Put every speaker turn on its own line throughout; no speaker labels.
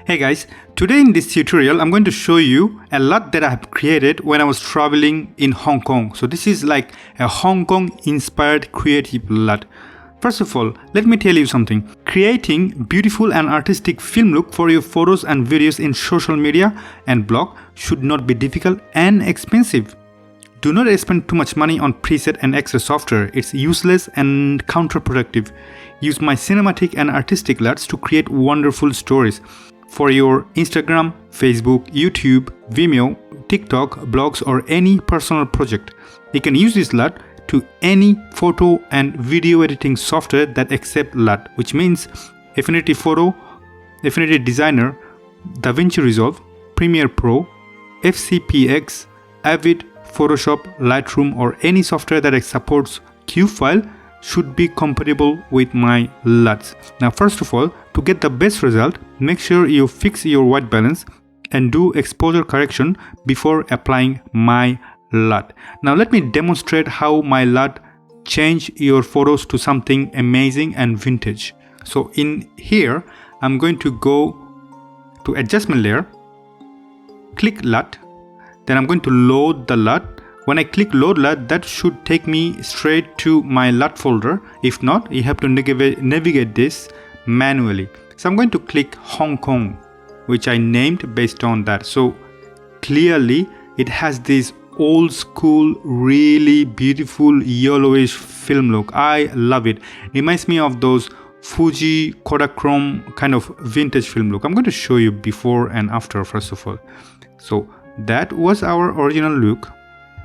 Hey guys, today in this tutorial I'm going to show you a LUT that I have created when I was traveling in Hong Kong. So this is like a Hong Kong inspired creative LUT. First of all, let me tell you something. Creating beautiful and artistic film look for your photos and videos in social media and blog should not be difficult and expensive. Do not spend too much money on preset and extra software. It's useless and counterproductive. Use my cinematic and artistic LUTs to create wonderful stories for your Instagram, Facebook, YouTube, Vimeo, TikTok, blogs, or any personal project. You can use this LUT to any photo and video editing software that accept LUT, which means Affinity Photo, Affinity Designer, Davinci Resolve, Premiere Pro, FCPX, AVID, Photoshop, Lightroom, or any software that supports Q file should be compatible with my LUTs. Now first of all, to get the best result, make sure you fix your white balance and do exposure correction before applying my LUT. Now let me demonstrate how my LUT change your photos to something amazing and vintage. So in here, I'm going to go to adjustment layer, click LUT, then I'm going to load the LUT. When I click load LUT, that should take me straight to my LUT folder. If not, you have to navigate this manually. So I'm going to click Hong Kong, which I named based on that. So clearly it has this old school, really beautiful yellowish film look. I love it. Reminds me of those Fuji Kodachrome kind of vintage film look. I'm going to show you before and after first of all. So that was our original look.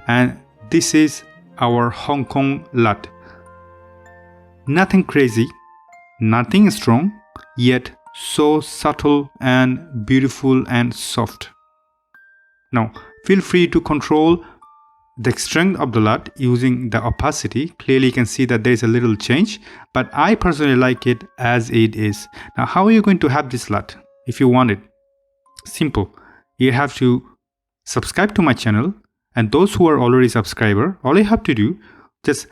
And this is our Hong Kong LUT. Nothing crazy, nothing strong, yet so subtle and beautiful and soft. Now feel free to control the strength of the LUT using the opacity. Clearly you can see that there is a little change, but I personally like it as it is. Now how are you going to have this LUT if you want it? Simple. You have to subscribe to my channel. And those who are already subscriber, all you have to do, just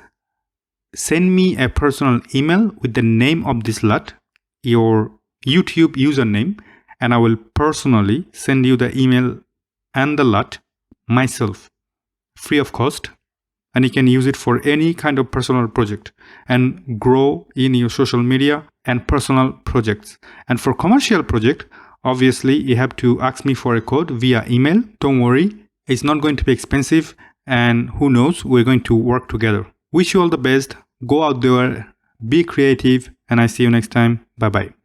send me a personal email with the name of this LUT, your YouTube username, and I will personally send you the email and the LUT myself, free of cost. And you can use it for any kind of personal project and grow in your social media and personal projects. And for commercial project, obviously you have to ask me for a code via email. Don't worry. It's not going to be expensive, and who knows, we're going to work together. Wish you all the best. Go out there, be creative, and I see you next time. Bye bye.